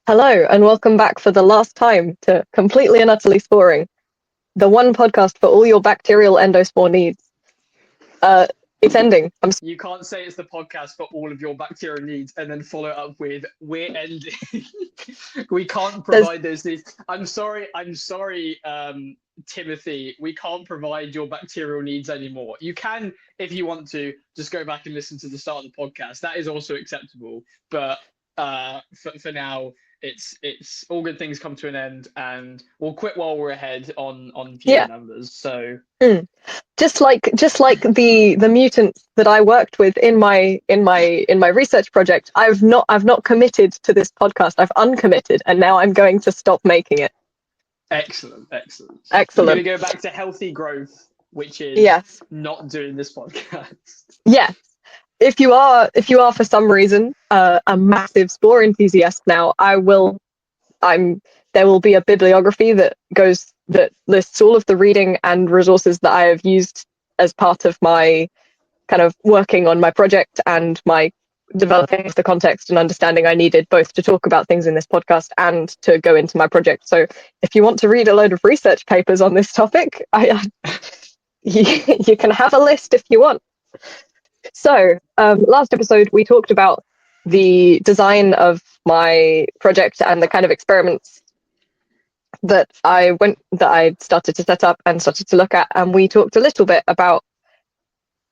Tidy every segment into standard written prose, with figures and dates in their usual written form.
Hello, and welcome back for the last time to Completely and Utterly Spore-ing, the one podcast for all your bacterial endospore needs. It's ending. You can't say it's the podcast for all of your bacterial needs and then follow it up with "we're ending." We can't provide those needs. I'm sorry, Timothy. We can't provide your bacterial needs anymore. You can, if you want to, just go back and listen to the start of the podcast. That is also acceptable. But for now, it's all good things come to an end, and we'll quit while we're ahead on fewer numbers. So just like the mutants that I worked with in my research project, I've not committed to this podcast. I've uncommitted, and now I'm going to stop making it. Excellent. Excellent. We're going to go back to healthy growth, which is not doing this podcast. Yes. If you are for some reason a massive spore enthusiast now, there will be a bibliography that lists all of the reading and resources that I have used as part of my kind of working on my project and my developing of the context and understanding I needed both to talk about things in this podcast and to go into my project. So if you want to read a load of research papers on this topic, you can have a list if you want. So last episode we talked about the design of my project and the kind of experiments that I started to set up and started to look at, and we talked a little bit about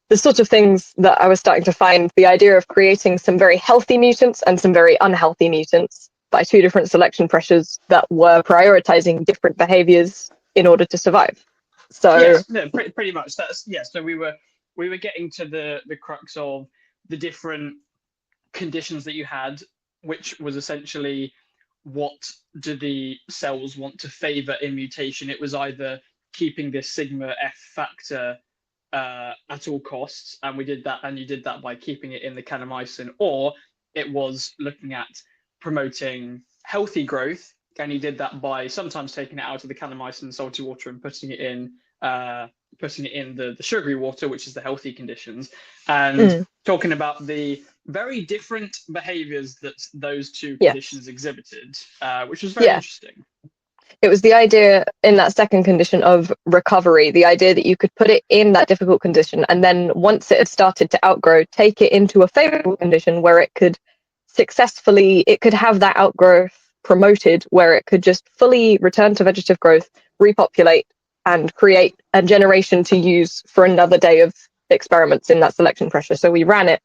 the sort of things that I was starting to find, the idea of creating some very healthy mutants and some very unhealthy mutants by two different selection pressures that were prioritizing different behaviors in order to survive. So pretty much that's so we were getting to the crux of the different conditions that you had, which was essentially what do the cells want to favor in mutation. It was either keeping this sigma F factor at all costs, and you did that by keeping it in the kanamycin, or it was looking at promoting healthy growth, and you did that by sometimes taking it out of the kanamycin salty water and putting it in the sugary water, which is the healthy conditions, and talking about the very different behaviors that those two conditions exhibited, which was very interesting. It was the idea in that second condition of recovery, the idea that you could put it in that difficult condition, and then once it had started to outgrow, take it into a favorable condition where it could have that outgrowth promoted, where it could just fully return to vegetative growth, repopulate, and create a generation to use for another day of experiments in that selection pressure. So we ran it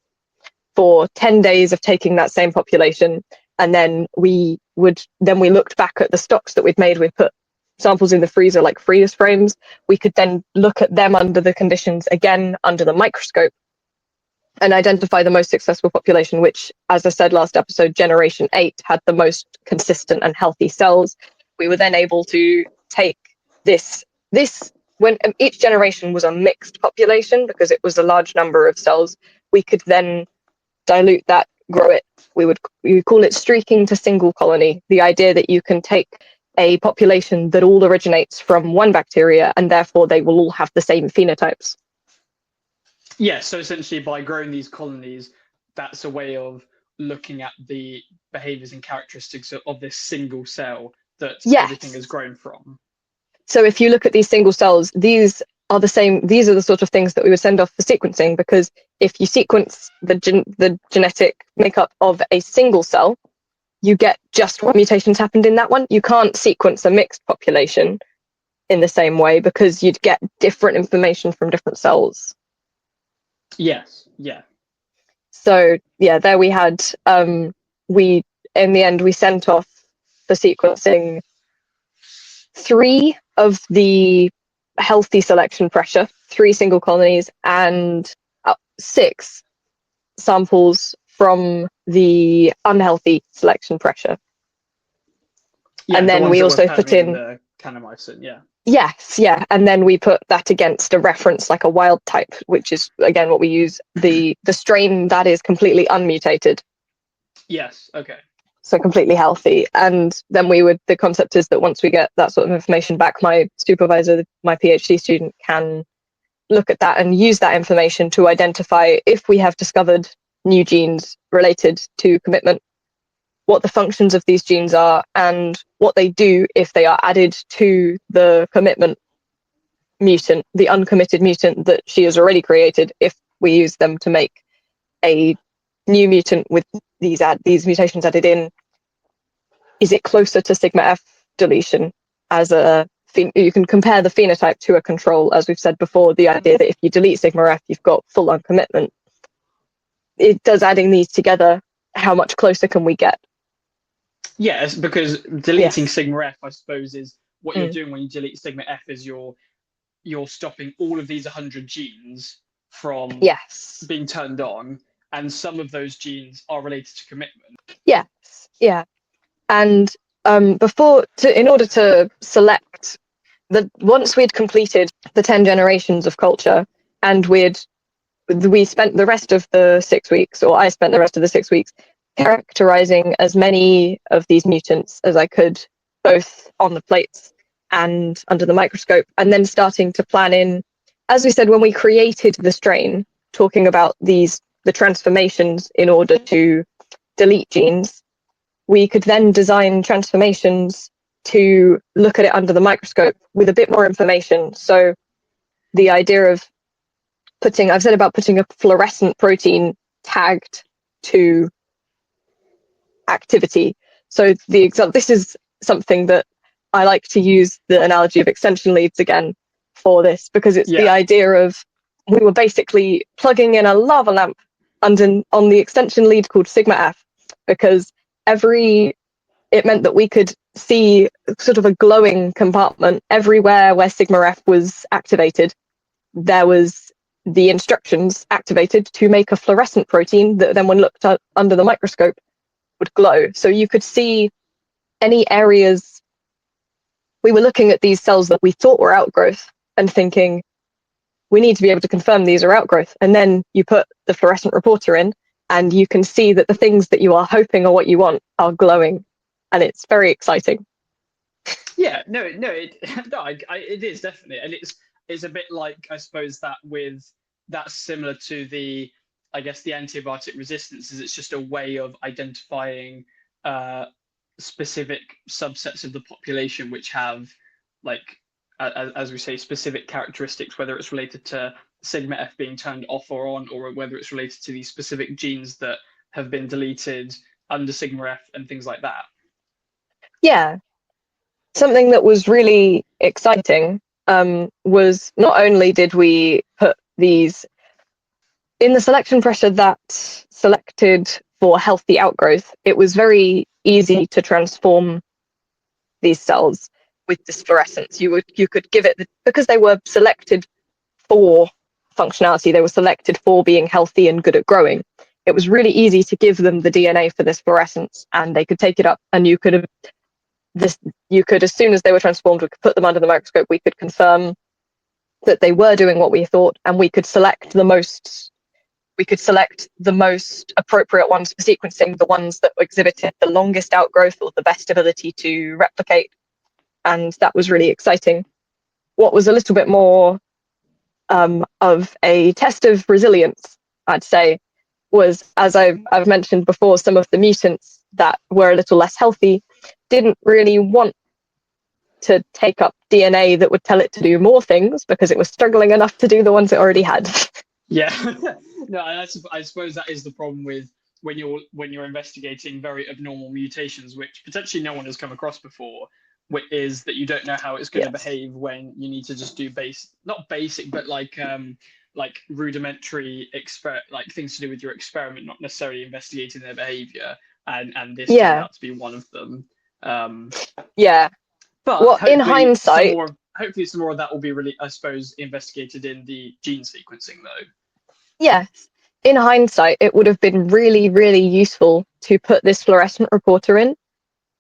for 10 days of taking that same population, and then we looked back at the stocks that we'd made. We put samples in the freezer like freeze frames. We could then look at them under the conditions again under the microscope and identify the most successful population, which, as I said last episode, generation 8 had the most consistent and healthy cells. We were then able to take this when each generation was a mixed population, because it was a large number of cells, we could then dilute that, grow it. We would call it streaking to single colony, the idea that you can take a population that all originates from one bacteria and therefore they will all have the same phenotypes. Yeah, so essentially by growing these colonies, that's a way of looking at the behaviors and characteristics of this single cell that everything has grown from. So if you look at these single cells, these are the sort of things that we would send off for sequencing, because if you sequence the genetic makeup of a single cell, you get just what mutations happened in that one. You can't sequence a mixed population in the same way, because you'd get different information from different cells. Yes, yeah. So there we had, in the end, we sent off for sequencing 3 of the healthy selection pressure, 3 single colonies, and 6 samples from the unhealthy selection pressure. Yeah, and then we also put in the kanamycin, Yes, and then we put that against a reference like a wild type, which is again what we use, the strain that is completely unmutated. Yes, okay. So completely healthy. And then the concept is that once we get that sort of information back, my supervisor, my PhD student, can look at that and use that information to identify if we have discovered new genes related to commitment, what the functions of these genes are and what they do if they are added to the commitment mutant, the uncommitted mutant that she has already created, if we use them to make a new mutant with these mutations added in. Is it closer to sigma F deletion as you can compare the phenotype to a control, as we've said before, the idea that if you delete sigma F, you've got full uncommitment. It does adding these together, how much closer can we get? Yes, because deleting sigma F, I suppose, is what you're doing when you delete sigma F is you're stopping all of these 100 genes from being turned on, and some of those genes are related to commitment. Yes, yeah. And in order to select once we'd completed the 10 generations of culture, and we spent the rest of the 6 weeks, or I spent the rest of the 6 weeks, characterizing as many of these mutants as I could, both on the plates and under the microscope, and then starting to plan in, as we said, when we created the strain, talking about the transformations in order to delete genes, we could then design transformations to look at it under the microscope with a bit more information. So the idea of I've said about putting a fluorescent protein tagged to activity. So this is something that I like to use the analogy of extension leads again for this, because it's the idea of we were basically plugging in a lava lamp on the extension lead called sigma F, because it meant that we could see sort of a glowing compartment everywhere where sigma F was activated. There was the instructions activated to make a fluorescent protein that then, when looked at under the microscope, would glow. So you could see any areas. We were looking at these cells that we thought were outgrowth and thinking, we need to be able to confirm these are outgrowth. And then you put the fluorescent reporter in, and you can see that the things that you are hoping are what you want are glowing. And it's very exciting. Yeah, it is definitely. And it's a bit like, I suppose, that's similar to the antibiotic resistances. It's just a way of identifying specific subsets of the population which have, as we say, specific characteristics, whether it's related to sigma F being turned off or on, or whether it's related to these specific genes that have been deleted under sigma F and things like that. Yeah. Something that was really exciting was not only did we put these in the selection pressure that selected for healthy outgrowth, it was very easy to transform these cells with this fluorescence. You could give it, because they were selected for functionality, they were selected for being healthy and good at growing. It was really easy to give them the DNA for this fluorescence, and they could take it up, and you could, as soon as they were transformed, we could put them under the microscope, we could confirm that they were doing what we thought, and we could select the most appropriate ones for sequencing, the ones that exhibited the longest outgrowth or the best ability to replicate. And that was really exciting. What was a little bit more of a test of resilience, I'd say, was, as I've mentioned before, some of the mutants that were a little less healthy didn't really want to take up DNA that would tell it to do more things, because it was struggling enough to do the ones it already had. Yeah. No, I suppose that is the problem with when you're investigating very abnormal mutations, which potentially no one has come across before, which is that you don't know how it's going to behave when you need to just do not basic, but like rudimentary things to do with your experiment, not necessarily investigating their behavior. And this turned out to be one of them. But in hindsight, hopefully some more of that will be really, I suppose, investigated in the gene sequencing, though. Yes. In hindsight, it would have been really, really useful to put this fluorescent reporter in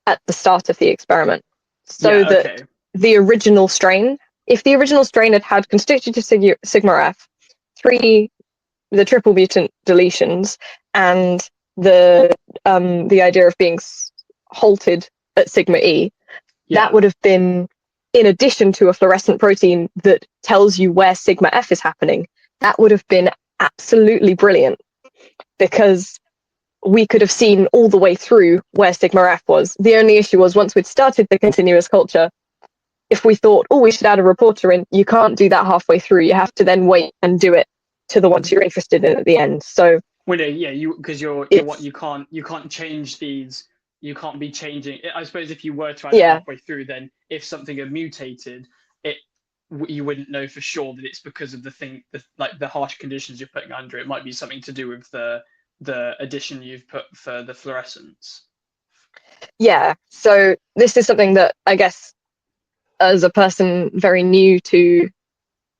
at the start of the experiment, so that the original strain, if the original strain had constitutive sigma F, the triple mutant deletions, and the idea of being halted at sigma E, that would have been, in addition to a fluorescent protein that tells you where sigma F is happening, that would have been absolutely brilliant, because we could have seen all the way through where sigma F was. The only issue was once we'd started the continuous culture, if we thought, oh, we should add a reporter in, you can't do that halfway through. You have to then wait and do it to the ones you're interested in at the end. So because you can't change these. You can't be changing. I suppose if you were to add it halfway through, then if something had mutated, you wouldn't know for sure that it's because of the harsh conditions you're putting under. It might be something to do with the addition you've put for the fluorescence. Yeah. So this is something that I guess, as a person very new to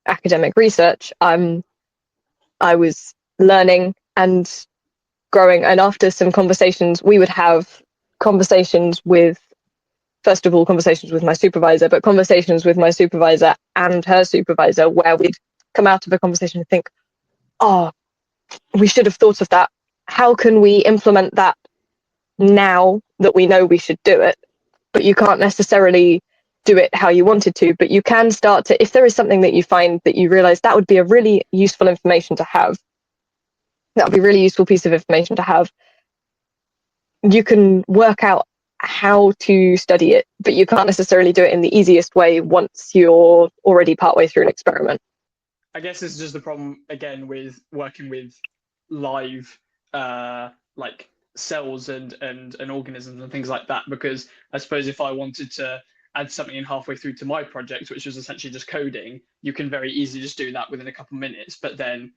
academic research, I was learning and growing, and after some conversations, we would have conversations with, first of all, conversations with my supervisor, but conversations with my supervisor and her supervisor, where we'd come out of a conversation and think, oh, we should have thought of that. How can we implement that now that we know we should do it? But you can't necessarily do it how you wanted to, but you can start to, if there is something that you find that you realize that would be a really useful information to have, that would be a really useful piece of information to have, you can work out how to study it, but you can't necessarily do it in the easiest way once you're already partway through an experiment. I guess this is just the problem again with working with live like cells and organisms and things like that, because I suppose if I wanted to add something in halfway through to my project, which was essentially just coding, you can very easily just do that within a couple of minutes. But then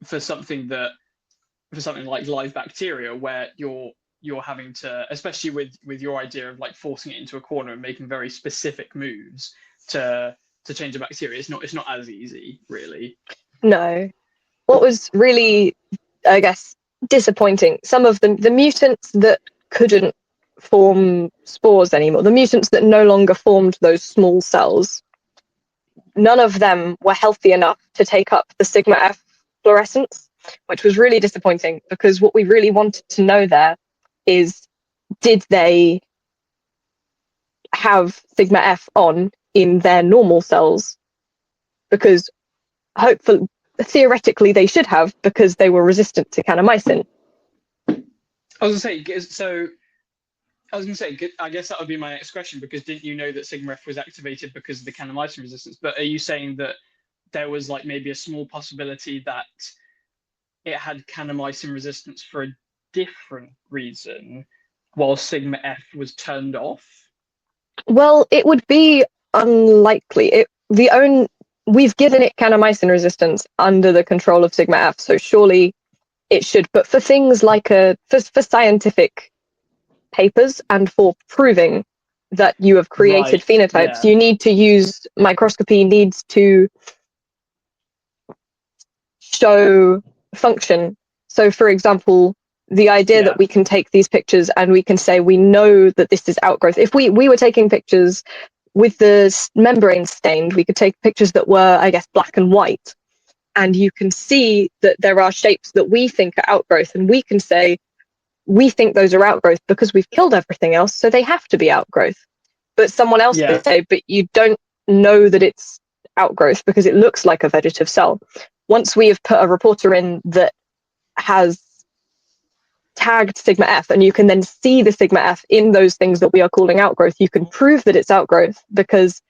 for something like live bacteria, where you're having to, especially with your idea of like forcing it into a corner and making very specific moves to change a bacteria, it's not as easy, really. No. What was really, I guess, disappointing, some of the mutants that couldn't form spores anymore, the mutants that no longer formed those small cells, none of them were healthy enough to take up the sigma F fluorescence, which was really disappointing, because what we really wanted to know there is, did they have sigma F on in their normal cells? Because hopefully, theoretically, they should have, because they were resistant to kanamycin. I was going to say, I guess that would be my next question, because didn't you know that sigma F was activated because of the kanamycin resistance? But are you saying that there was like maybe a small possibility that it had kanamycin resistance for a different reason while sigma F was turned off? Well, it would be unlikely. We've given it kanamycin resistance under the control of sigma F, so surely it should. But for things like for scientific papers and for proving that you have created phenotypes, you need to use microscopy, needs to show function. So, for example, the idea that we can take these pictures and we can say we know that this is outgrowth. If we were taking pictures with the membrane stained, we could take pictures that were, I guess, black and white, and you can see that there are shapes that we think are outgrowth, and we can say we think those are outgrowth because we've killed everything else, so they have to be outgrowth. But someone else could say, but you don't know that it's outgrowth because it looks like a vegetative cell. Once we have put a reporter in that has tagged sigma F, and you can then see the sigma F in those things that we are calling outgrowth, you can prove that it's outgrowth because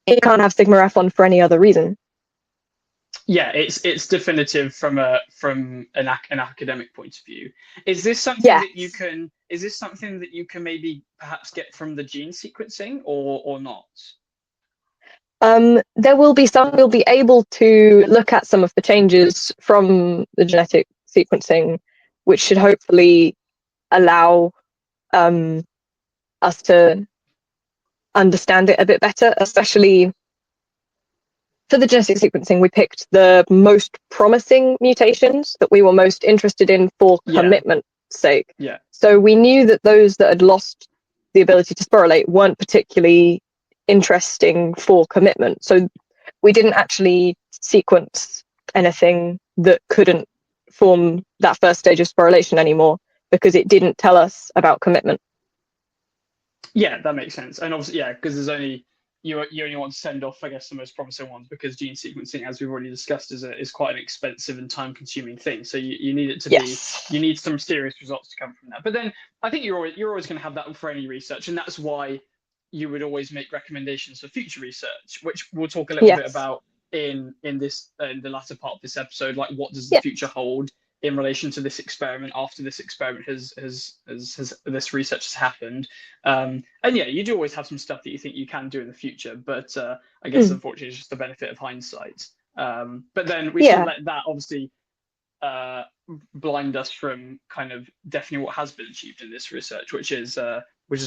it can't have sigma F on for any other reason. Yeah, it's definitive from an academic point of view. Is this something that you can? Is this something that you can maybe perhaps get from the gene sequencing or not? There will be some. We'll be able to look at some of the changes from the genetic sequencing, which should hopefully allow us to understand it a bit better. Especially for the genetic sequencing, we picked the most promising mutations that we were most interested in for commitment's sake. Yeah. So we knew that those that had lost the ability to sporulate weren't particularly interesting for commitment. So we didn't actually sequence anything that couldn't form that first stage of sporulation anymore, because it didn't tell us about commitment. Yeah, that makes sense. And obviously, because there's only you only want to send off, I guess, the most promising ones, because gene sequencing, as we've already discussed, is quite an expensive and time-consuming thing. So you need it to Yes. you need some serious results to come from that. But then I think you're always going to have that for any research, and that's why you would always make recommendations for future research, which we'll talk a little bit Yes. about in the latter part of this episode. Like, what does the Yeah. future hold in relation to this experiment after this experiment has this research has happened? And yeah, you do always have some stuff that you think you can do in the future, but I guess unfortunately it's just the benefit of hindsight. But then we shouldn't let that obviously blind us from kind of definitely what has been achieved in this research, which is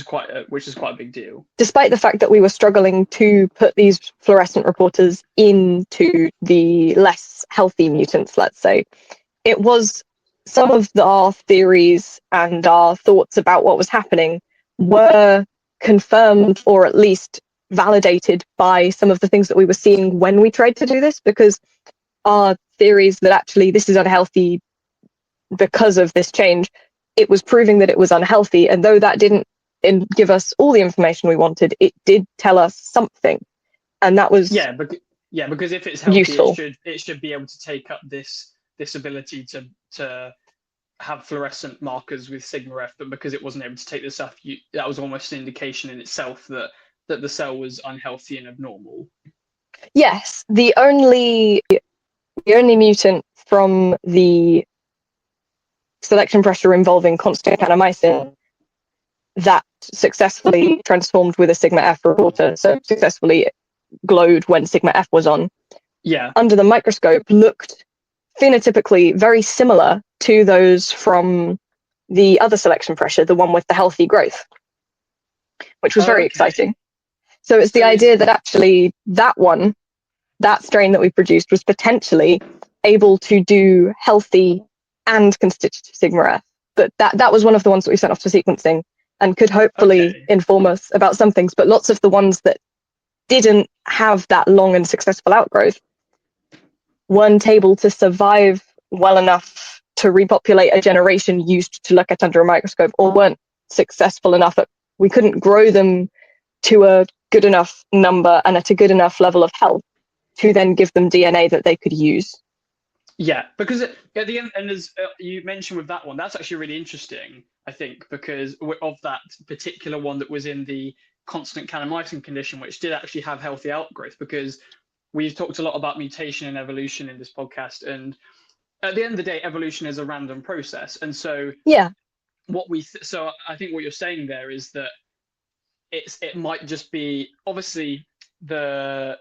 quite a big deal. Despite the fact that we were struggling to put these fluorescent reporters into the less healthy mutants, let's say, it was some of our theories and our thoughts about what was happening were confirmed, or at least validated, by some of the things that we were seeing when we tried to do this, because our theories that actually this is unhealthy because of this change, it was proving that it was unhealthy. And though that didn't give us all the information we wanted, it did tell us something. And that was because if it's healthy, useful. it should be able to take up this ability to have fluorescent markers with sigma F, but because it wasn't able to take this up, that was almost an indication in itself that the cell was unhealthy and abnormal. Yes, the only mutant from the selection pressure involving constant kanamycin that successfully transformed with a sigma F reporter, so successfully glowed when sigma F was on, under the microscope looked phenotypically very similar to those from the other selection pressure, the one with the healthy growth, which was very exciting. So it's the idea that actually that strain that we produced was potentially able to do healthy and constitutive sigma F. But that was one of the ones that we sent off to sequencing and could hopefully inform us about some things. But lots of the ones that didn't have that long and successful outgrowth weren't able to survive well enough to repopulate a generation used to look at under a microscope, or weren't successful enough we couldn't grow them to a good enough number and at a good enough level of health to then give them DNA that they could use. Yeah, because at the end, and as you mentioned with that one, that's actually really interesting, I think, because of that particular one that was in the constant kanamycin condition, which did actually have healthy outgrowth, because we've talked a lot about mutation and evolution in this podcast, and at the end of the day, evolution is a random process. And so so I think what you're saying there is that it might just be, obviously, the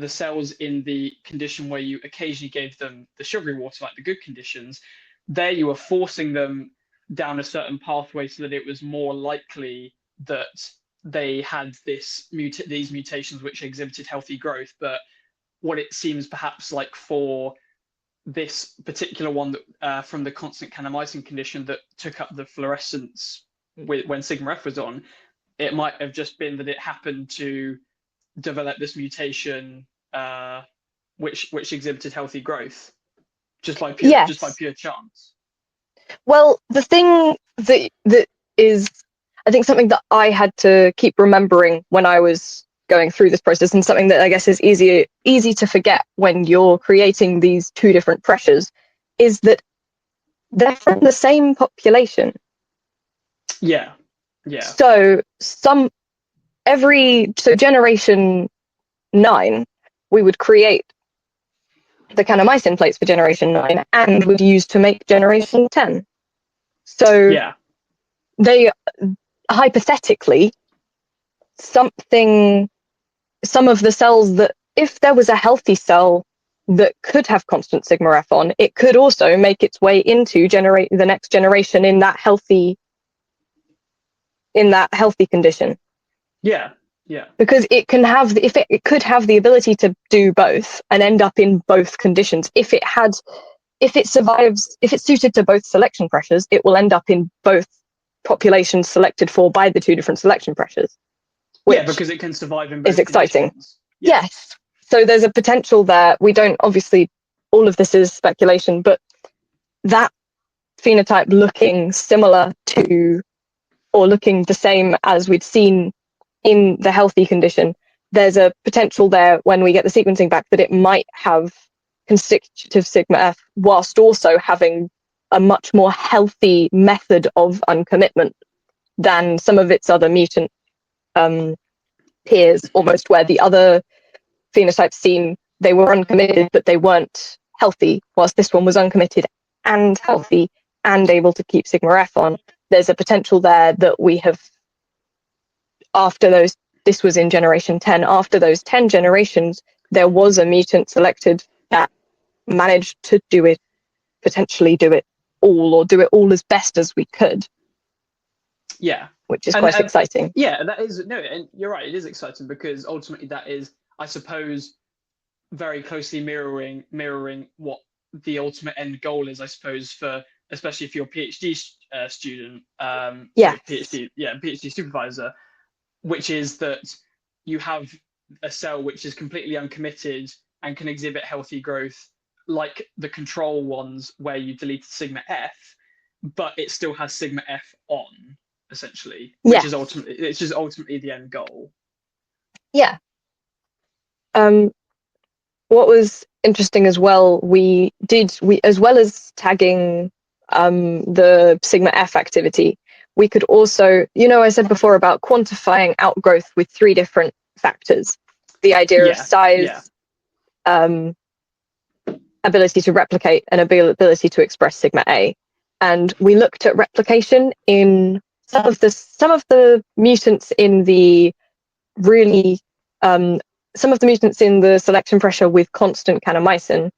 cells in the condition where you occasionally gave them the sugary water, like the good conditions, there you were forcing them down a certain pathway so that it was more likely that they had these mutations which exhibited healthy growth. But what it seems perhaps like for this particular one that from the constant kanamycin condition that took up the fluorescence when sigma F was on, it might have just been that it happened to develop this mutation which exhibited healthy growth just by pure chance. Well, the thing that is, I think, something that I had to keep remembering when I was going through this process, and something that I guess is easy to forget when you're creating these two different pressures, is that they're from the same population. Yeah. So generation 9, we would create the kanamycin plates for generation 9 and would use to make generation 10. So they, hypothetically, some of the cells that, if there was a healthy cell that could have constant sigma F on, it could also make its way into the next generation in that healthy condition. Yeah. Because it can have, it could have the ability to do both and end up in both conditions. If it's suited to both selection pressures, it will end up in both populations selected for by the two different selection pressures. Because it can survive in both is exciting. Conditions. Yes. So there's a potential there. We don't, obviously, all of this is speculation, but that phenotype looking similar to, or looking the same as we'd seen in the healthy condition, there's a potential there when we get the sequencing back that it might have constitutive sigma F whilst also having a much more healthy method of uncommitment than some of its other mutant peers, almost, where the other phenotypes seen, they were uncommitted, but they weren't healthy, whilst this one was uncommitted and healthy and able to keep sigma F on. There's a potential there that we have, after those, this was in generation 10, after those 10 generations, there was a mutant selected that managed to potentially do it all, or do it all as best as we could. Yeah. Which is quite exciting. Yeah, that is, no, and you're right, it is exciting because ultimately that is, I suppose, very closely mirroring what the ultimate end goal is, I suppose, for, especially if you're a PhD student, PhD supervisor, which is that you have a cell which is completely uncommitted and can exhibit healthy growth, like the control ones where you deleted sigma F, but it still has sigma F on, essentially, which is ultimately the end goal. Yeah. What was interesting as well, we as well as tagging the sigma F activity, we could also, I said before about quantifying outgrowth with 3 different factors. The idea of size, ability to replicate, and ability to express sigma A. And we looked at replication in some of the mutants in the really some of the mutants in the selection pressure with constant kanamycin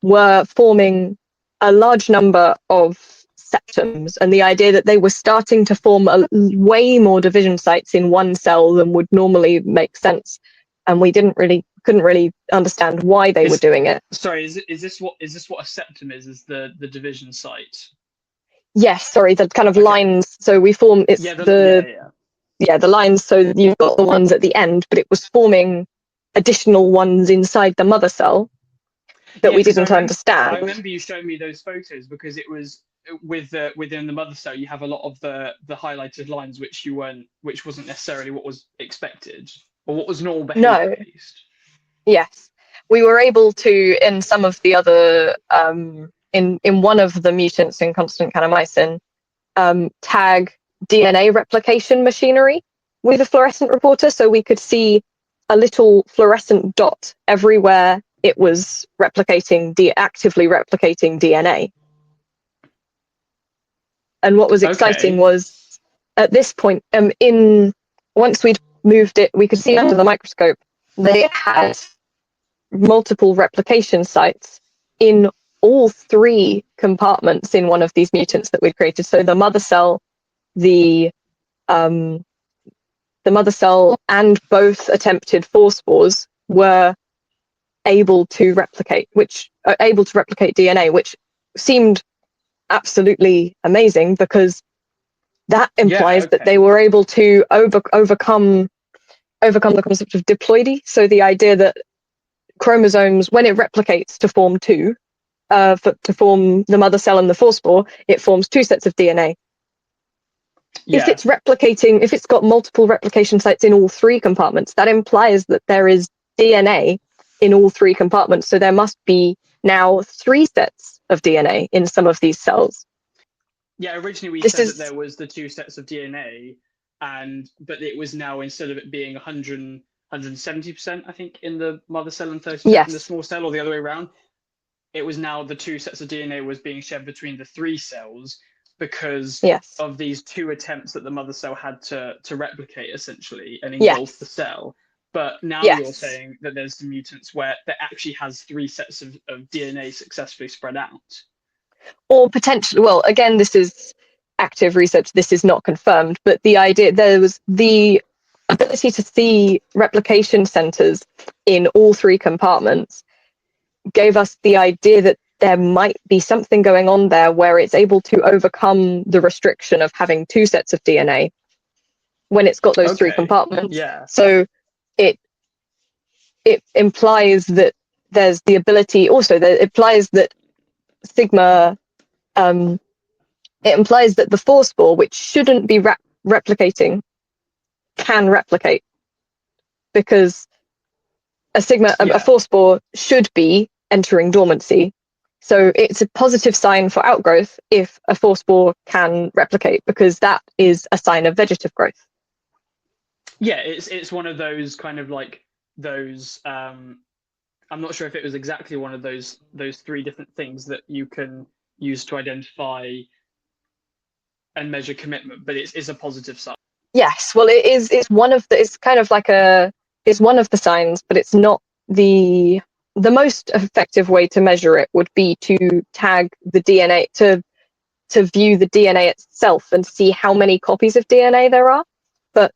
were forming a large number of septums, and the idea that they were starting to form way more division sites in one cell than would normally make sense, and we couldn't really understand why they were doing it. Sorry, is this what a septum is? Is the division site? Yes, sorry, the kind of lines. So we form the lines. So you've got the ones at the end, but it was forming additional ones inside the mother cell that we didn't understand. I remember you showing me those photos because it was within the mother cell you have a lot of the highlighted lines which wasn't necessarily what was expected or what was normal behavior. No. At least. Yes, we were able to, in some of the other in one of the mutants in constant kanamycin, tag DNA replication machinery with a fluorescent reporter, so we could see a little fluorescent dot everywhere it was actively replicating DNA. And what was exciting was, at this point, once we'd moved it, we could see under the microscope they had multiple replication sites in all 3 compartments in one of these mutants that we'd created. So the mother cell, the mother cell and both attempted 4 spores were able to replicate DNA, which seemed absolutely amazing because that implies that they were able to overcome the concept of diploidy. So the idea that chromosomes, when it replicates to form 2, to form the mother cell and the 4 spore, it forms 2 sets of DNA. If it's replicating, if it's got multiple replication sites in all 3 compartments, that implies that there is DNA in all 3 compartments. So there must be now 3 sets of DNA in some of these cells. Yeah, originally we said that there was the 2 sets of DNA, but it was now, instead of it being 170%, I think, in the mother cell and 30% in the small cell, or the other way around, it was now the 2 sets of DNA was being shared between the 3 cells because of these 2 attempts that the mother cell had to replicate, essentially, and engulf the cell. But now you're saying that there's the mutants where that actually has 3 sets of DNA successfully spread out. Or potentially, well, again, this is active research, this is not confirmed, but the idea, there was the ability to see replication centers in all 3 compartments gave us the idea that there might be something going on there where it's able to overcome the restriction of having 2 sets of DNA when it's got those 3 compartments. So it implies that there's the ability, also that it implies that sigma, it implies that the 4 spore, which shouldn't be replicating can replicate, because a 4-spore should be entering dormancy. So it's a positive sign for outgrowth if a 4-spore can replicate, because that is a sign of vegetative growth. Yeah, it's one of those kind of like those. I'm not sure if it was exactly one of those 3 different things that you can use to identify and measure commitment, but it's a positive sign. Yes, well, it is. It's one of the. It's kind of like it's one of the signs, but it's not the most effective way to measure it. Would be to tag the DNA, to view the DNA itself and see how many copies of DNA there are. But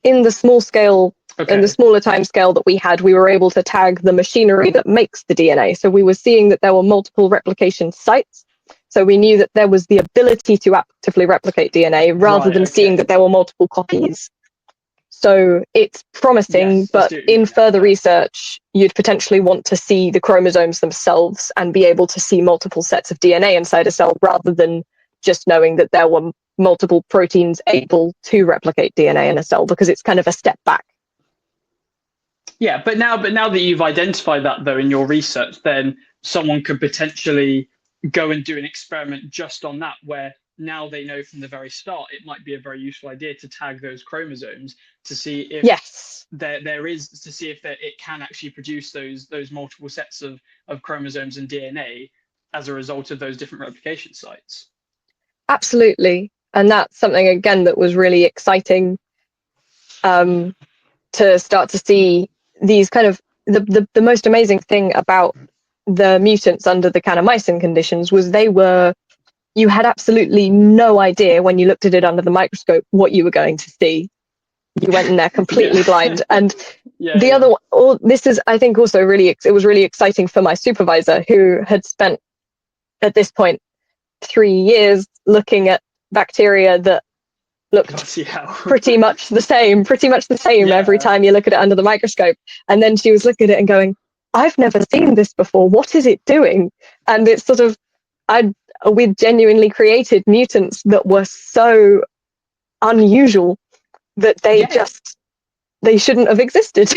in the small scale, in the smaller time scale that we had, we were able to tag the machinery that makes the DNA. So we were seeing that there were multiple replication sites. So we knew that there was the ability to actively replicate DNA rather than seeing that there were multiple copies. So it's promising, but in further research, you'd potentially want to see the chromosomes themselves and be able to see multiple sets of DNA inside a cell, rather than just knowing that there were multiple proteins able to replicate DNA in a cell, because it's kind of a step back. Yeah, but now that you've identified that, though, in your research, then someone could potentially go and do an experiment just on that, where now they know from the very start it might be a very useful idea to tag those chromosomes to see if there is, to see if it can actually produce those multiple sets of chromosomes and DNA as a result of those different replication sites. Absolutely. And that's something, again, that was really exciting, to start to see these kind of the most amazing thing about the mutants under the kanamycin conditions was you had absolutely no idea when you looked at it under the microscope what you were going to see. You went in there completely blind. And this is, I think, also it was really exciting for my supervisor, who had spent at this point 3 years looking at bacteria that looked pretty much the same every time you look at it under the microscope. And then she was looking at it and going, I've never seen this before. What is it doing? And it's sort of, we'd genuinely created mutants that were so unusual that they shouldn't have existed.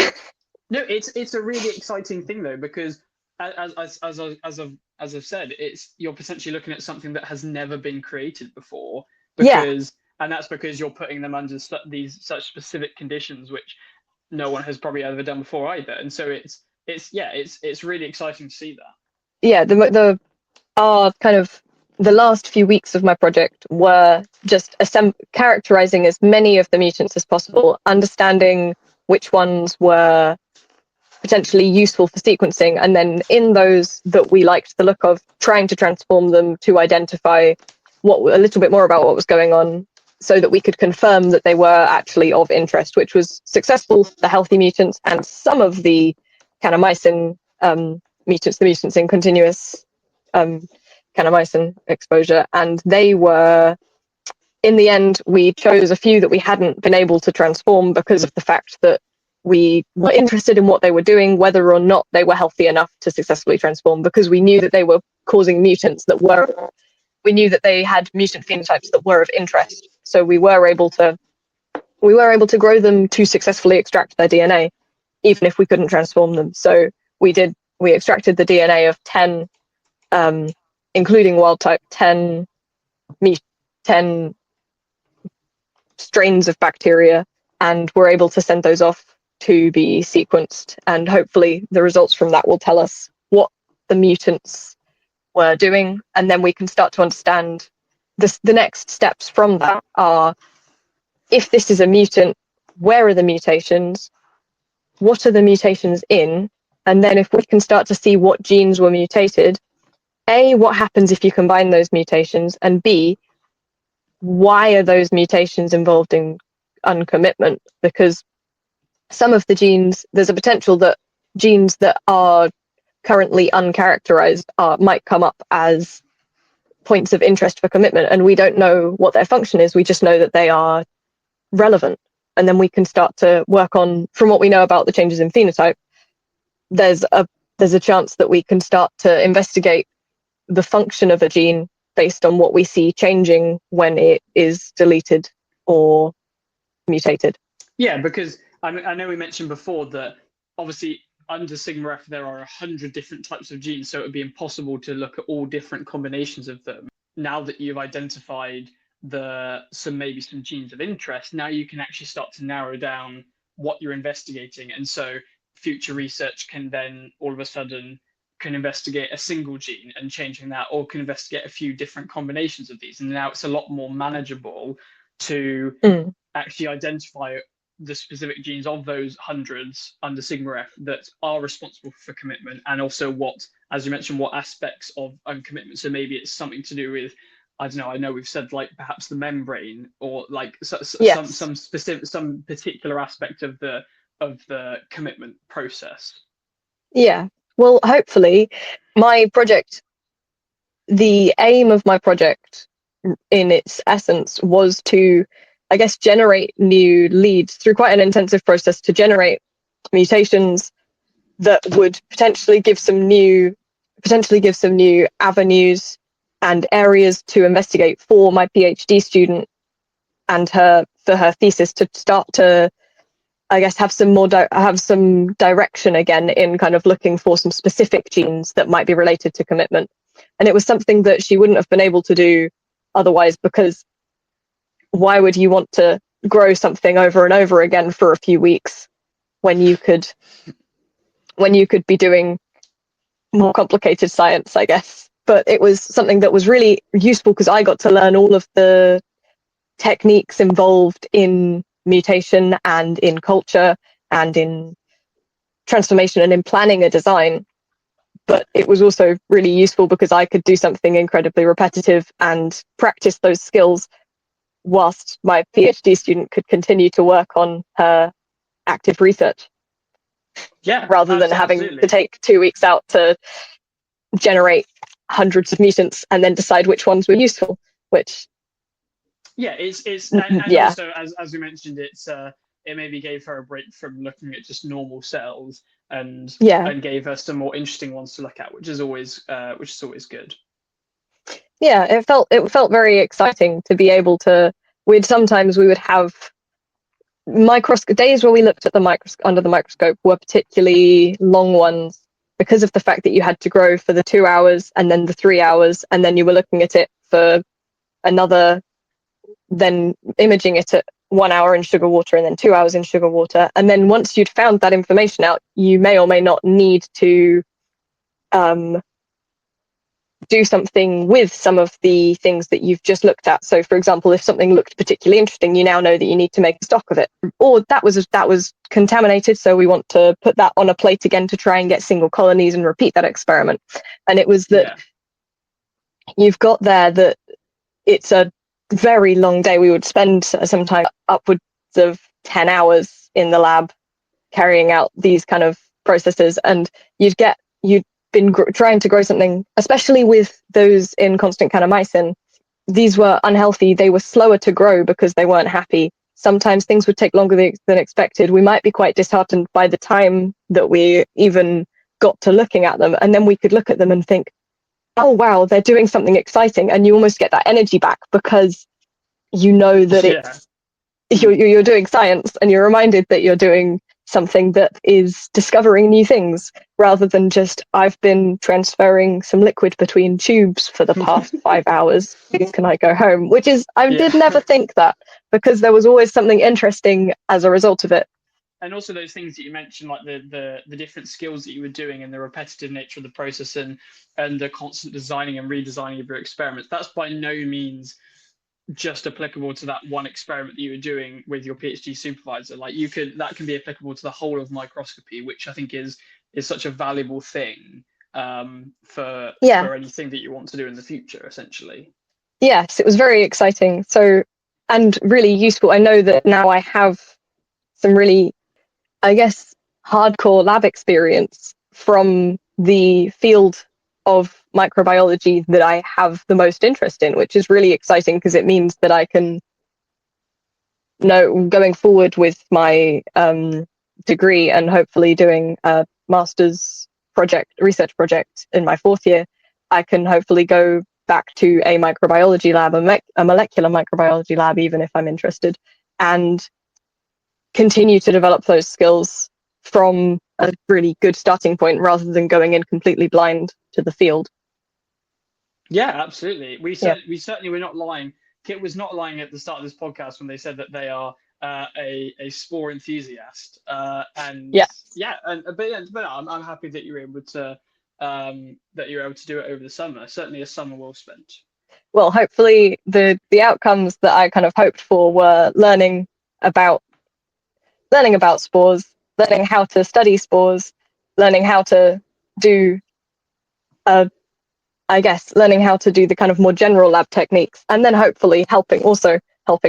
No, it's a really exciting thing, though, because as I've said, you're potentially looking at something that has never been created before, and that's because you're putting them under such specific conditions which no one has probably ever done before either. And so it's really exciting to see that. Yeah, kind of the last few weeks of my project were just characterizing as many of the mutants as possible, understanding which ones were potentially useful for sequencing, and then in those that we liked the look of, trying to transform them to identify a little bit more about what was going on, so that we could confirm that they were actually of interest, which was successful for the healthy mutants and some of the kanamycin mutants, the mutants in continuous kanamycin exposure. And they were, in the end, we chose a few that we hadn't been able to transform because of the fact that we were interested in what they were doing, whether or not they were healthy enough to successfully transform, because we knew that they were causing mutants we knew that they had mutant phenotypes that were of interest. So we were able to grow them to successfully extract their DNA, even if we couldn't transform them. So we extracted the DNA of 10, including wild type, 10 strains of bacteria, and we're able to send those off to be sequenced. And hopefully the results from that will tell us what the mutants were doing. And then we can start to understand the next steps from that are, if this is a mutant, where are the mutations? What are the mutations in? And then if we can start to see what genes were mutated, A, what happens if you combine those mutations? And B, why are those mutations involved in uncommitment? Because some of the genes, there's a potential that genes that are currently uncharacterized might come up as points of interest for commitment, and we don't know what their function is. We just know that they are relevant, and then we can start to work on, from what we know about the changes in phenotype, there's a chance that we can start to investigate the function of a gene based on what we see changing when it is deleted or mutated. Yeah, because I know we mentioned before that obviously under sigma F there are 100 different types of genes, so it would be impossible to look at all different combinations of them. Now that you've identified maybe some genes of interest, now you can actually start to narrow down what you're investigating, and so future research can then all of a sudden can investigate a single gene and changing that, or can investigate a few different combinations of these, and now it's a lot more manageable to actually identify the specific genes of those hundreds under sigma F that are responsible for commitment, and also what, as you mentioned, what aspects of uncommitment. So maybe it's something to do with, I don't know, I know we've said like perhaps the membrane, or like Yes. some particular aspect of the commitment process. Yeah. Well, hopefully my project, the aim of my project in its essence was to, I guess, generate new leads through quite an intensive process to generate mutations that would potentially give some new avenues and areas to investigate for my PhD student and for her thesis, to start to, I guess, have some direction again in kind of looking for some specific genes that might be related to commitment. And it was something that she wouldn't have been able to do otherwise, because why would you want to grow something over and over again for a few weeks when you could be doing more complicated science, I guess. But it was something that was really useful because I got to learn all of the techniques involved in mutation and in culture and in transformation and in planning a design. But it was also really useful because I could do something incredibly repetitive and practice those skills whilst my PhD student could continue to work on her active research. Yeah, rather than having to take 2 weeks out to generate hundreds of mutants and then decide which ones were useful, which and also as we mentioned, it maybe gave her a break from looking at just normal cells and gave her some more interesting ones to look at, which is always good. Yeah, it felt very exciting to be able to. Sometimes we would have days where we looked at under the microscope were particularly long ones because of the fact that you had to grow for the 2 hours and then the 3 hours, and then you were looking at it for another, then imaging it at 1 hour in sugar water and then 2 hours in sugar water. And then once you'd found that information out, you may or may not need to do something with some of the things that you've just looked at. So for example, if something looked particularly interesting, you now know that you need to make a stock of it, or that was contaminated, so we want to put that on a plate again to try and get single colonies and repeat that experiment. And it was that you've got there that it's a very long day. We would spend sometimes upwards of 10 hours in the lab carrying out these kind of processes, and you'd been trying to grow something, especially with those in constant kanamycin. These were unhealthy. They were slower to grow because they weren't happy. Sometimes things would take longer than expected. We might be quite disheartened by the time that we even got to looking at them. And then we could look at them and think, oh, wow, they're doing something exciting. And you almost get that energy back because you know that you're doing science, and you're reminded that you're doing something that is discovering new things, rather than just, I've been transferring some liquid between tubes for the past 5 hours. Can I go home? Which is, did never think that, because there was always something interesting as a result of it. And also those things that you mentioned, like the different skills that you were doing and the repetitive nature of the process and the constant designing and redesigning of your experiments, that's by no means just applicable to that one experiment that you were doing with your PhD supervisor. Like that can be applicable to the whole of microscopy, which I think is such a valuable thing for anything that you want to do in the future, essentially. Yes, it was very exciting. So, and really useful. I know that now I have some really, I guess, hardcore lab experience from the field of microbiology that I have the most interest in, which is really exciting because it means that I can know, going forward with my degree and hopefully doing a master's research project in my 4th year, I can hopefully go back to a microbiology lab, a molecular microbiology lab, even if I'm interested, and continue to develop those skills from a really good starting point rather than going in completely blind to the field. Yeah, absolutely. We certainly were not lying. Kit was not lying at the start of this podcast when they said that they are a spore enthusiast. But I'm happy that you were able to do it over the summer. Certainly a summer well spent. Well, hopefully the outcomes that I kind of hoped for were learning about spores, learning how to study spores, learning how to do learning how to do the kind of more general lab techniques, and then hopefully helping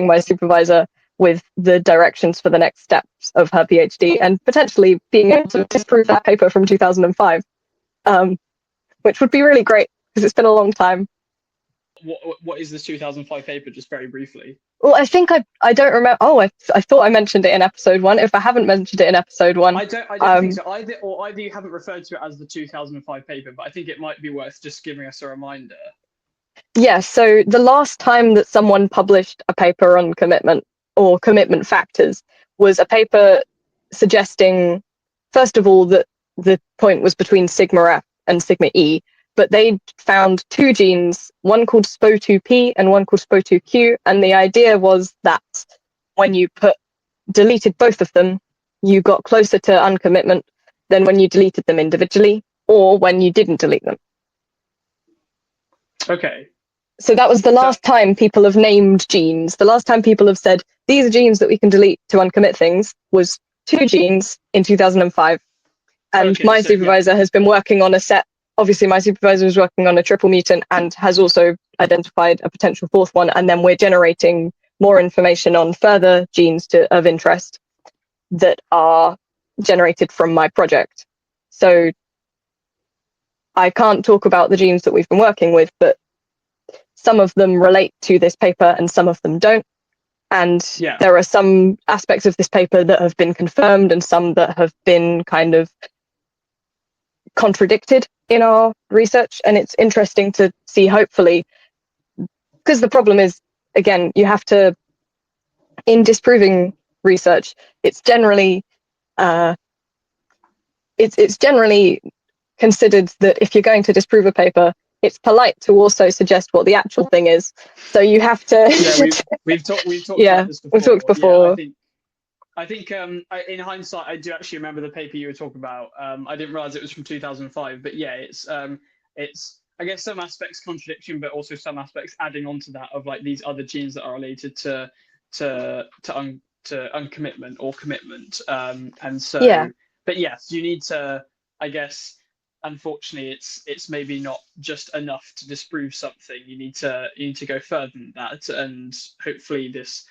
my supervisor with the directions for the next steps of her PhD, and potentially being able to disprove that paper from 2005, which would be really great because it's been a long time. What is this 2005 paper, just very briefly? Well, I think I don't remember. Oh, I thought I mentioned it in episode 1. If I haven't mentioned it in episode 1, I don't think so. Either you haven't referred to it as the 2005 paper, but I think it might be worth just giving us a reminder. Yeah. So the last time that someone published a paper on commitment or commitment factors was a paper suggesting, first of all, that the point was between sigma F and sigma E. But they found 2 genes, one called SPO2P and one called SPO2Q. And the idea was that when you deleted both of them, you got closer to uncommitment than when you deleted them individually or when you didn't delete them. Okay. So that was the last time people have named genes. The last time people have said, these are genes that we can delete to uncommit things, was 2 genes in 2005. And my supervisor has been working on a set. Obviously, my supervisor is working on a triple mutant and has also identified a potential 4th one. And then we're generating more information on further genes of interest that are generated from my project. So I can't talk about the genes that we've been working with, but some of them relate to this paper and some of them don't. And there are some aspects of this paper that have been confirmed and some that have been kind of contradicted in our research. And it's interesting to see, hopefully, because the problem is, again, you have to, in disproving research, it's generally considered that if you're going to disprove a paper, it's polite to also suggest what the actual thing is. So you have to. We've talked about this before. We've talked before. Yeah, I think in hindsight, I do actually remember the paper you were talking about. I didn't realize it was from 2005, but yeah, it's I guess some aspects contradiction, but also some aspects adding on to that of like these other genes that are related to uncommitment or commitment. And so, but yes, you need to, I guess. Unfortunately, it's maybe not just enough to disprove something. You need to go further than that, and hopefully this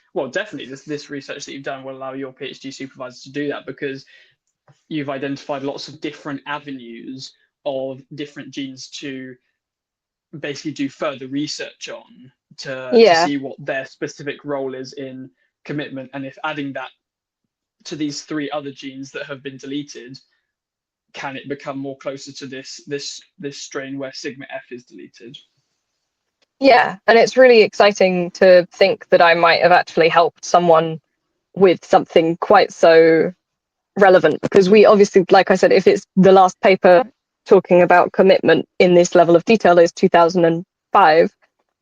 research that you've done will allow your PhD supervisor to do that, because you've identified lots of different avenues of different genes to basically do further research on to see what their specific role is in commitment, and if adding that to these 3 other genes that have been deleted, can it become more closer to this strain where sigma F is deleted? Yeah, and it's really exciting to think that I might have actually helped someone with something quite so relevant, because we obviously, like I said, if it's the last paper talking about commitment in this level of detail is 2005,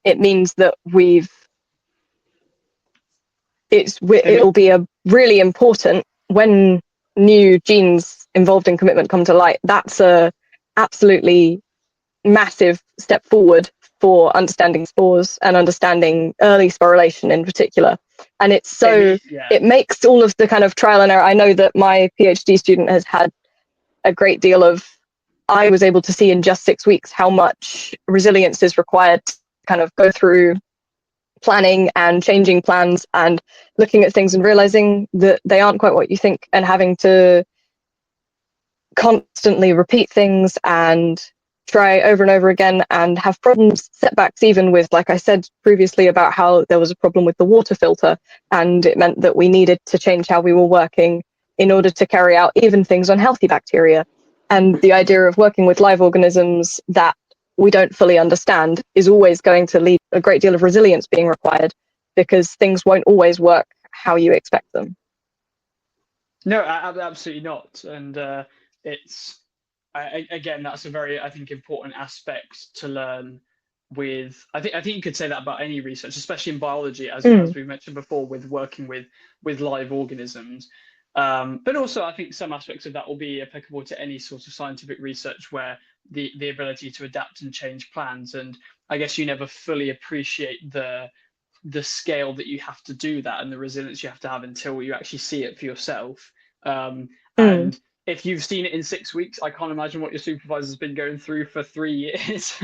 it means that it'll be a really important when new genes involved in commitment come to light. That's a absolutely massive step forward for understanding spores and understanding early sporulation in particular. And it's so it makes all of the kind of trial and error. I know that my PhD student has had a great deal of, I was able to see in just 6 weeks how much resilience is required to kind of go through planning and changing plans and looking at things and realizing that they aren't quite what you think, and having to constantly repeat things and try over and over again and have problems, setbacks, even with, like I said previously, about how there was a problem with the water filter, and it meant that we needed to change how we were working in order to carry out even things on healthy bacteria. And the idea of working with live organisms that we don't fully understand is always going to lead a great deal of resilience being required, because things won't always work how you expect them. No, absolutely not. And it's again, that's a very, I think, important aspect to learn. With I think you could say that about any research, especially in biology, as we mentioned before, with working with live organisms. But also, I think some aspects of that will be applicable to any sort of scientific research where the ability to adapt and change plans. And I guess you never fully appreciate the scale that you have to do that and the resilience you have to have until you actually see it for yourself. Mm. And if you've seen it in 6 weeks, I can't imagine what your supervisor's been going through for 3 years.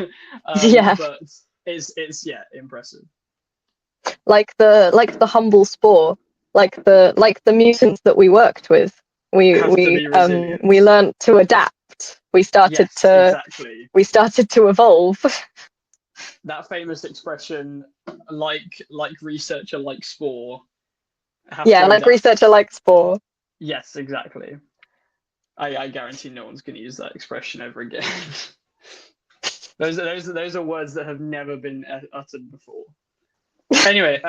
Yeah, But it's yeah, impressive. like the humble spore, like the mutants that we worked with. We Have to we be um resilient. we learned to adapt. We started Yes, to exactly. we started to evolve. That famous expression, like researcher, like spore, have Yeah, to like adapt. researcher like spore. Yes, exactly. I guarantee no one's going to use that expression ever again. Those are words that have never been uttered before. Anyway,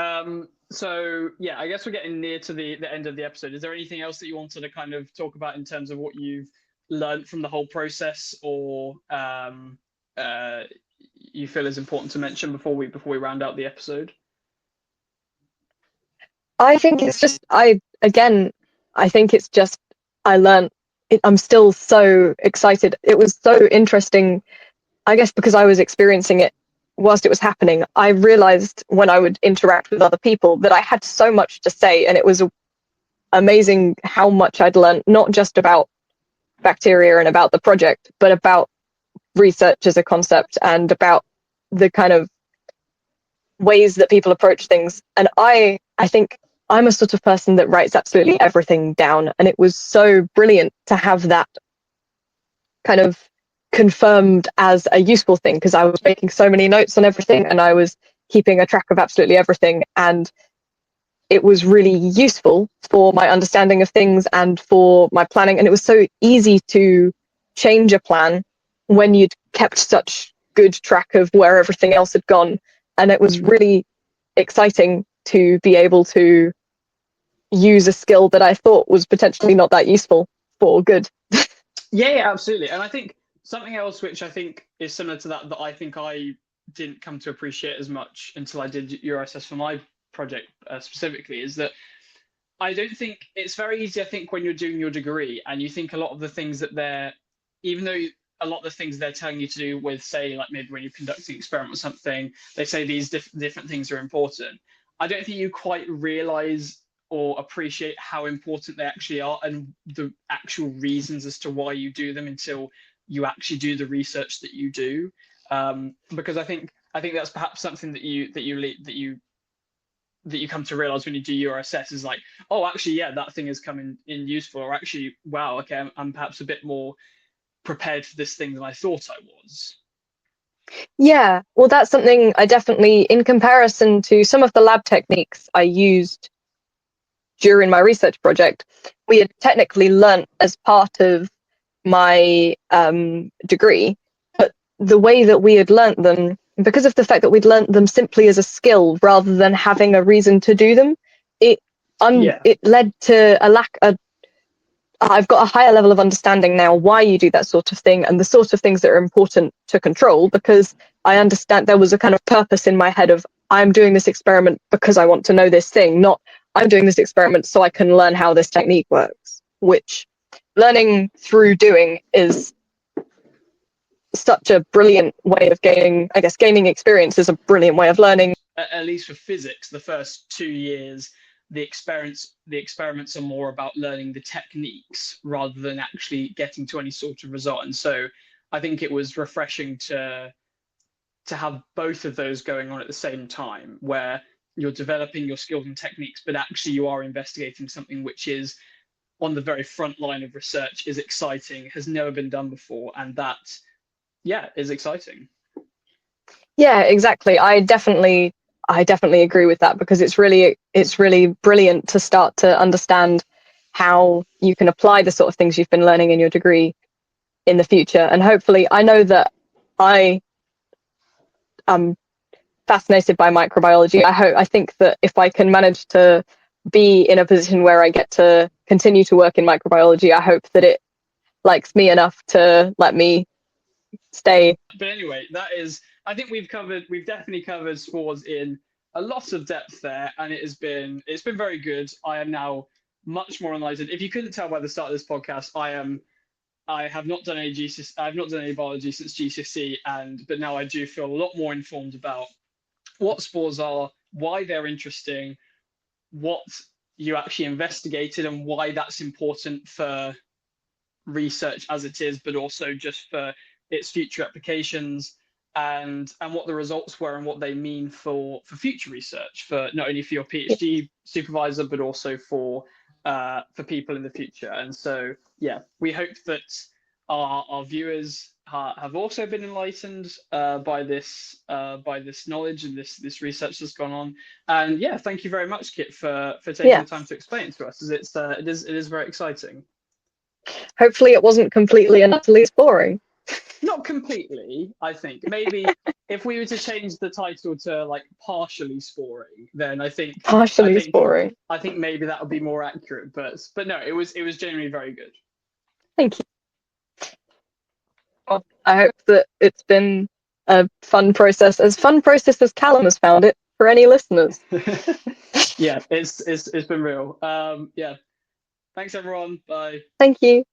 so yeah, I guess we're getting near to the end of the episode. Is there anything else that you wanted to kind of talk about in terms of what you've learned from the whole process, or you feel is important to mention before we round out the episode? I think it's just I think it's just I learned I'm still so excited. It was so interesting, I guess, because I was experiencing it whilst it was happening. I realized when I would interact with other people that I had so much to say, and it was amazing how much I'd learned, not just about bacteria and about the project, but about research as a concept and about the kind of ways that people approach things. And I think I'm a sort of person that writes absolutely everything down, and it was so brilliant to have that kind of confirmed as a useful thing, because I was making so many notes on everything and I was keeping a track of absolutely everything, and it was really useful for my understanding of things and for my planning. And it was so easy to change a plan when you'd kept such good track of where everything else had gone. And it was really exciting to be able to use a skill that I thought was potentially not that useful for good. Yeah, absolutely. And I think something else which I think is similar to that I think I didn't come to appreciate as much until I did URSS for my project specifically is that I don't think it's very easy. I think when you're doing your degree and you think a lot of the things that even though a lot of the things they're telling you to do with, say, like maybe when you're conducting an experiment or something, they say these different things are important. I don't think you quite realize or appreciate how important they actually are and the actual reasons as to why you do them until you actually do the research that you do. Because I think that's perhaps something that you come to realize when you do your SS is like, oh, actually, yeah, that thing is coming in useful, or actually, wow, okay, I'm perhaps a bit more prepared for this thing than I thought I was. Yeah, well, that's something I definitely, in comparison to some of the lab techniques I used during my research project, we had technically learnt as part of my degree, but the way that we had learnt them, because of the fact that we'd learnt them simply as a skill rather than having a reason to do them, it Yeah, it led to I've got a higher level of understanding now why you do that sort of thing and the sort of things that are important to control, because I understand there was a kind of purpose in my head of I'm doing this experiment because I want to know this thing, not I'm doing this experiment so I can learn how this technique works, which learning through doing is such a brilliant way of gaining, I guess gaining experience is a brilliant way of learning. at least for physics, the first 2 years, the experiments are more about learning the techniques rather than actually getting to any sort of result. And so I think it was refreshing to have both of those going on at the same time, where you're developing your skills and techniques, but actually you are investigating something which is on the very front line of research, is exciting, has never been done before, and that, yeah, is exciting. Yeah, exactly. I definitely agree with that, because it's really brilliant to start to understand how you can apply the sort of things you've been learning in your degree in the future. And hopefully, I know that I am fascinated by microbiology. I think that if I can manage to be in a position where I get to continue to work in microbiology. I hope that it likes me enough to let me stay. But anyway, I think we've definitely covered spores in a lot of depth there, and it's been very good. I am now much more enlightened. If you couldn't tell by the start of this podcast, I have not done any GCSE. I have not done any biology since GCSE, but now I do feel a lot more informed about what spores are, why they're interesting, what you actually investigated, and why that's important for research as it is, but also just for its future applications, and what the results were and what they mean for future research, for not only for your PhD supervisor, but also for people in the future. And so, yeah, we hope that our viewers have also been enlightened by this knowledge and this research that's gone on. And yeah, thank you very much, Kit, for taking the time to explain it to us, as it is very exciting. Hopefully it wasn't completely and utterly spore-ing. Not completely, I think. Maybe if we were to change the title to like partially spore-ing, then I think spore-ing. I think maybe that would be more accurate. But no, it was genuinely very good. Thank you. Well, I hope that it's been a fun process as Callum has found it for any listeners. Yeah, it's been real. Yeah. Thanks everyone. Bye. Thank you.